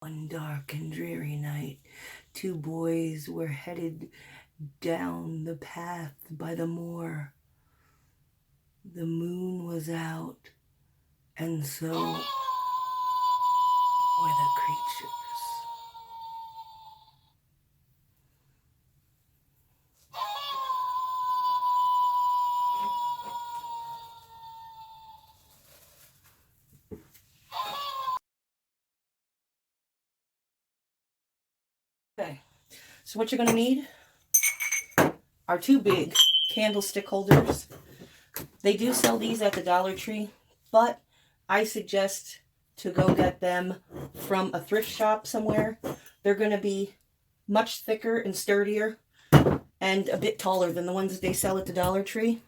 One dark and dreary night, two boys were headed down the path by the moor. The moon was out, and so were the creatures. Okay, so what you're going to need are two big candlestick holders. They do sell these at the Dollar Tree, but I suggest to go get them from a thrift shop somewhere. They're going to be much thicker and sturdier and a bit taller than the ones that they sell at the Dollar Tree.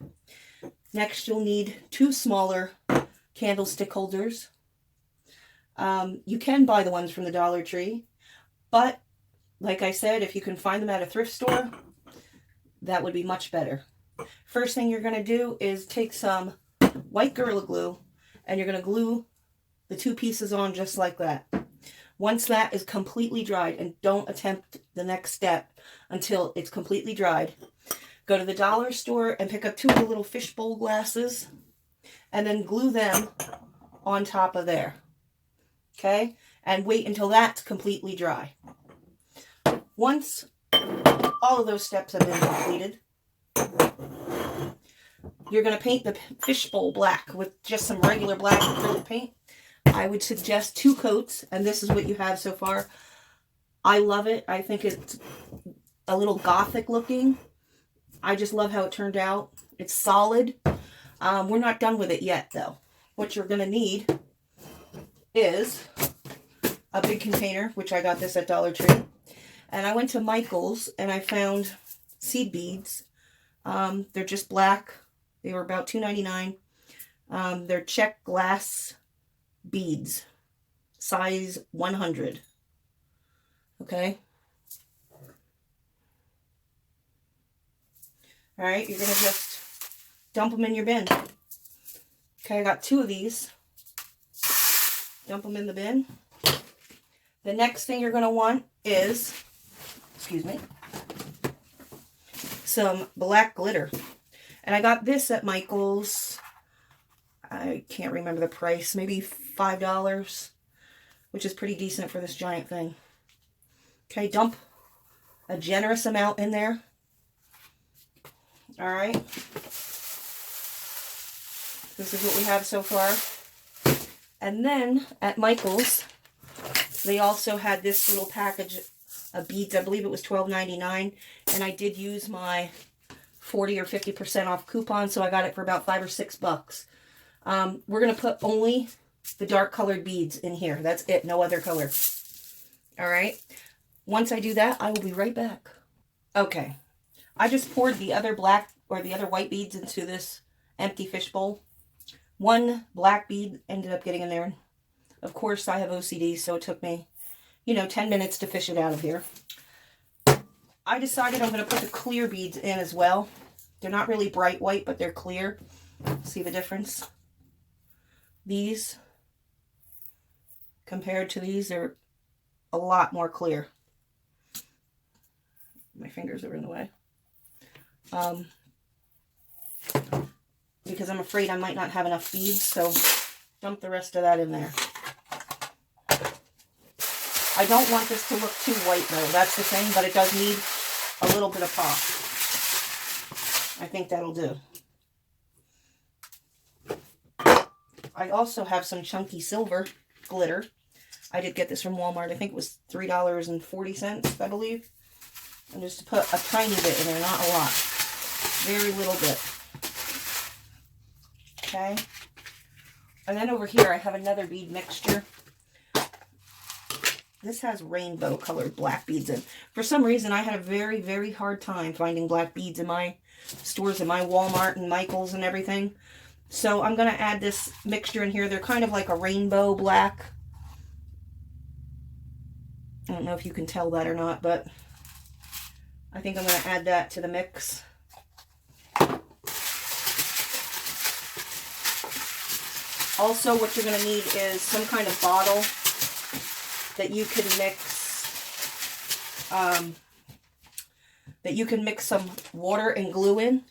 Next, you'll need two smaller candlestick holders. You can buy the ones from the Dollar Tree, but like I said, if you can find them at a thrift store, that would be much better. First thing you're going to do is take some white Gorilla Glue, and you're going to glue the two pieces on just like that. Once that is completely dried, and don't attempt the next step until it's completely dried, go to the dollar store and pick up two of the little fishbowl glasses, and then glue them on top of there. Okay? And wait until that's completely dry. Once all of those steps have been completed, you're going to paint the fishbowl black with just some regular black acrylic paint. I would suggest 2 coats, and this is what you have so far. I love it. I think it's a little gothic looking. I just love how it turned out. It's solid. We're not done with it yet, though. What you're going to need is a big container, which I got this at Dollar Tree. And I went to Michael's and I found seed beads. They're just black. They were about $2.99. They're check glass beads, size 100. Okay. All right, you're going to just dump them in your bin. Okay, I got 2 of these. Dump them in the bin. The next thing you're going to want is, excuse me, some black glitter. And I got this at Michael's. I can't remember the price, maybe $5, which is pretty decent for this giant thing. Okay, dump a generous amount in there. All right. This is what we have so far. And then at Michael's, they also had this little package of beads. I believe it was $12.99. And I did use my 40 or 50% off coupon, so I got it for about $5 or $6. We're going to put only the dark colored beads in here. That's it. No other color. All right. Once I do that, I will be right back. Okay. I just poured the other black or the other white beads into this empty fishbowl. One black bead ended up getting in there. Of course, I have OCD, so it took me, 10 minutes to fish it out of here. I decided I'm going to put the clear beads in as well. They're not really bright white, but they're clear. See the difference? These, compared to these, are a lot more clear. My fingers are in the way. Because I'm afraid I might not have enough beads, so dump the rest of that in there. I don't want this to look too white, though. That's the thing, but it does need a little bit of pop. I think that'll do. I also have some chunky silver glitter. I did get this from Walmart. I think it was $3.40, I believe. And just to put a tiny bit in there, not a lot. Very little bit. Okay. And then over here, I have another bead mixture. This has rainbow colored black beads in. For some reason, I had a very, very hard time finding black beads in my stores, in my Walmart and Michael's and everything. So I'm going to add this mixture in here. They're kind of like a rainbow black. I don't know if you can tell that or not, but I think I'm going to add that to the mix. Also, what you're going to need is some kind of bottle that you can mix some water and glue in.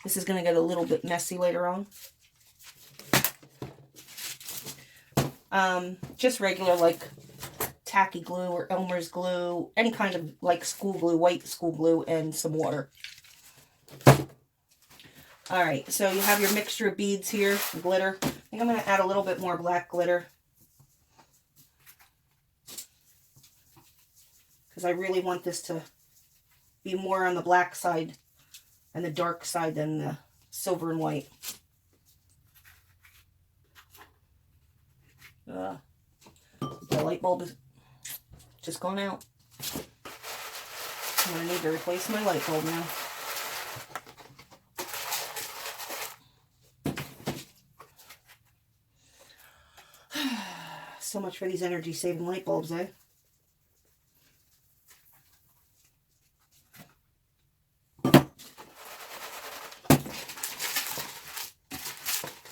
This is going to get a little bit messy later on. Just regular like tacky glue or Elmer's glue, any kind of like school glue, white school glue, and some water. All right, so you have your mixture of beads here, glitter. I think I'm going to add a little bit more black glitter, because I really want this to be more on the black side and the dark side than the silver and white. The light bulb is just gone out. I'm going to need to replace my light bulb now. So much for these energy-saving light bulbs, eh?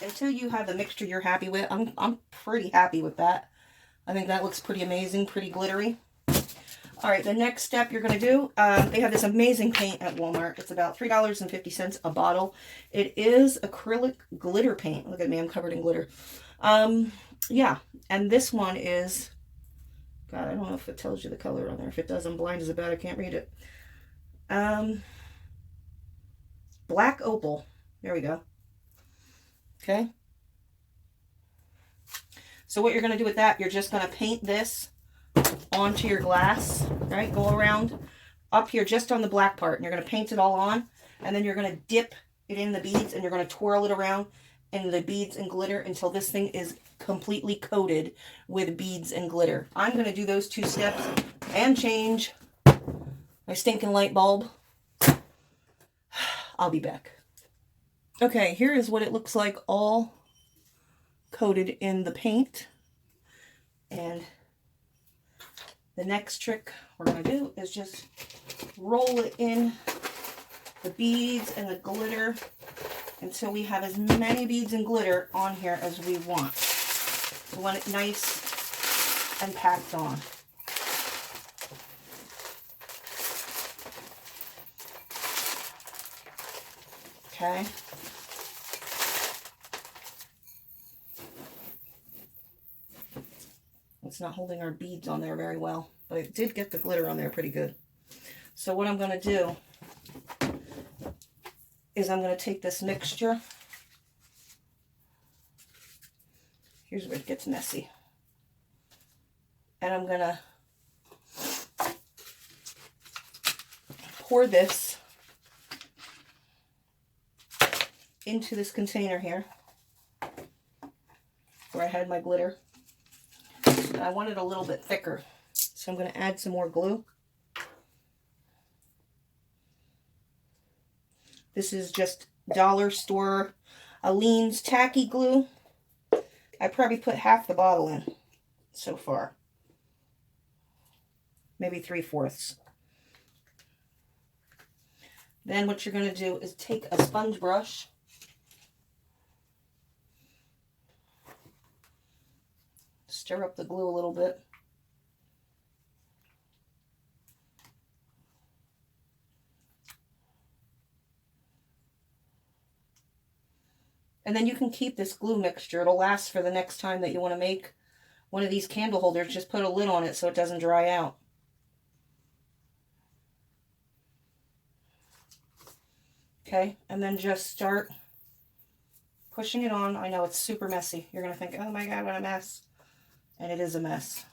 Until you have the mixture you're happy with, I'm pretty happy with that. I think that looks pretty amazing, pretty glittery. All right, the next step you're going to do, they have this amazing paint at Walmart. It's about $3.50 a bottle. It is acrylic glitter paint. Look at me, I'm covered in glitter. Yeah, and this one is, God, I don't know if it tells you the color on there. If it does, I'm blind as a bat. I can't read it. Black opal. There we go. Okay. So what you're going to do with that, you're just going to paint this onto your glass, right? Go around up here just on the black part, and you're going to paint it all on, and then you're going to dip it in the beads, and you're going to twirl it around in the beads and glitter until this thing is completely coated with beads and glitter. I'm going to do those two steps and change my stinking light bulb. I'll be back. Okay, here is what it looks like all coated in the paint. And the next trick we're going to do is just roll it in the beads and the glitter until we have as many beads and glitter on here as we want. We want it nice and packed on. Okay. It's not holding our beads on there very well, but it did get the glitter on there pretty good. So what I'm going to do is I'm going to take this mixture. Here's where it gets messy. And I'm going to pour this into this container here where I had my glitter. I want it a little bit thicker, so I'm going to add some more glue. This is just dollar store Aleene's tacky glue. I probably put half the bottle in so far. Maybe 3/4. Then what you're going to do is take a sponge brush. Stir up the glue a little bit. And then you can keep this glue mixture. It'll last for the next time that you want to make one of these candle holders. Just put a lid on it so it doesn't dry out. Okay, and then just start pushing it on. I know it's super messy. You're going to think, oh my God, what a mess. And it is a mess.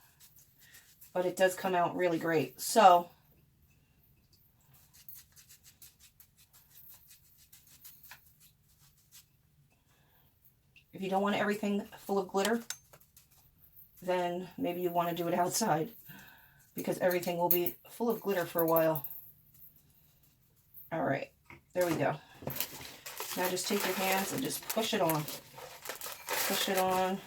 But it does come out really great. So, if you don't want everything full of glitter, then maybe you want to do it outside, because everything will be full of glitter for a while. All right, there we go. Now just take your hands and just push it on. Push it on.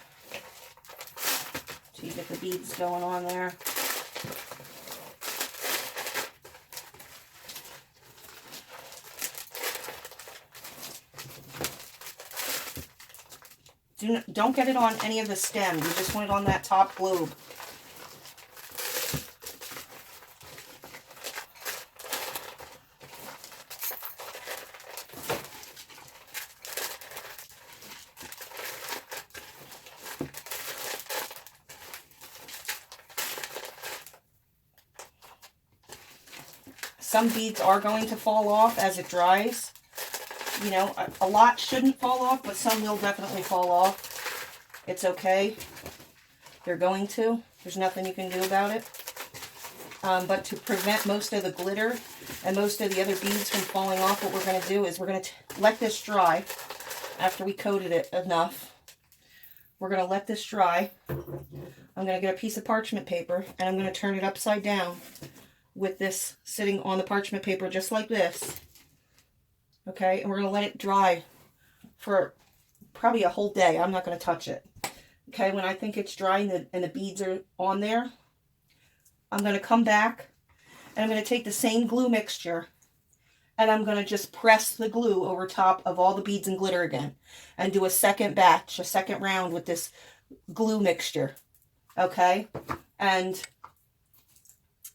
So you get the beads going on there. Don't get it on any of the stem. You just want it on that top globe. some beads are going to fall off as it dries. You know, a lot shouldn't fall off, but some will definitely fall off. It's okay. They're going to. There's nothing you can do about it. But to prevent most of the glitter and most of the other beads from falling off, what we're going to do is we're going to let this dry after we coated it enough. We're going to let this dry. I'm going to get a piece of parchment paper and I'm going to turn it upside down with this sitting on the parchment paper just like this. Okay, and we're going to let it dry for probably a whole day. I'm not going to touch it. Okay, when I think it's dry and the beads are on there, I'm going to come back and I'm going to take the same glue mixture and I'm going to just press the glue over top of all the beads and glitter again and do a second batch, a second round with this glue mixture. Okay, and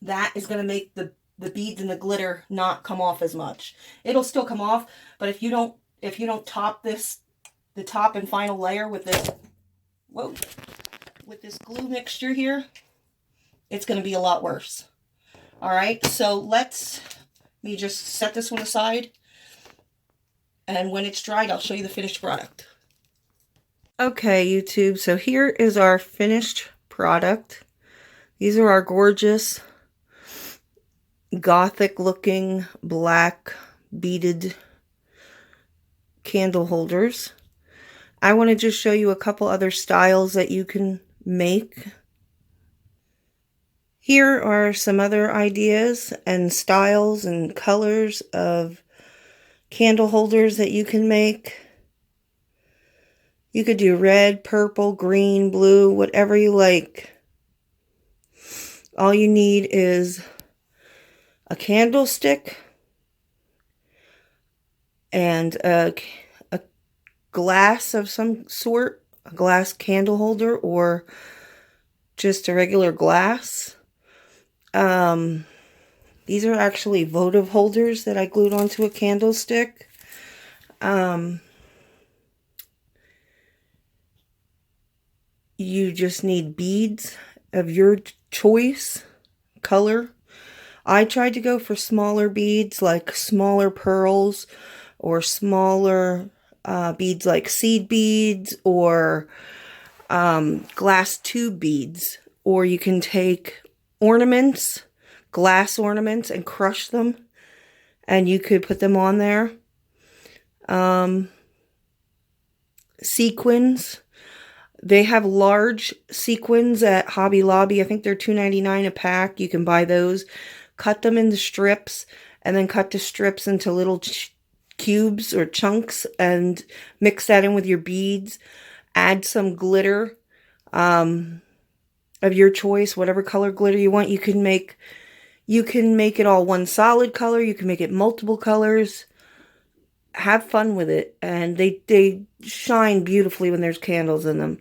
that is going to make the beads and the glitter not come off as much. It'll still come off, but if you don't top the top and final layer with this, with this glue mixture here, it's going to be a lot worse. All right, so let me just set this one aside, and when it's dried, I'll show you the finished product. Okay, YouTube, so here is our finished product. These are our gorgeous Gothic looking black beaded candle holders. I want to just show you a couple other styles that you can make. Here are some other ideas and styles and colors of candle holders that you can make. You could do red, purple, green, blue, whatever you like. All you need is a candlestick and a glass of some sort, a glass candle holder, or just a regular glass. These are actually votive holders that I glued onto a candlestick. You just need beads of your choice, color. I tried to go for smaller beads, like smaller pearls, or smaller beads like seed beads, or glass tube beads. Or you can take ornaments, glass ornaments, and crush them, and you could put them on there. Sequins. They have large sequins at Hobby Lobby. I think they're $2.99 a pack. You can buy those. Cut them into strips, and then cut the strips into little cubes or chunks, and mix that in with your beads. Add some glitter of your choice, whatever color glitter you want. You can make it all one solid color. You can make it multiple colors. Have fun with it, and they shine beautifully when there's candles in them.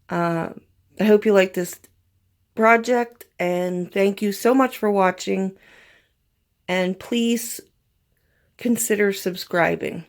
I hope you like this project, and thank you so much for watching, and please consider subscribing.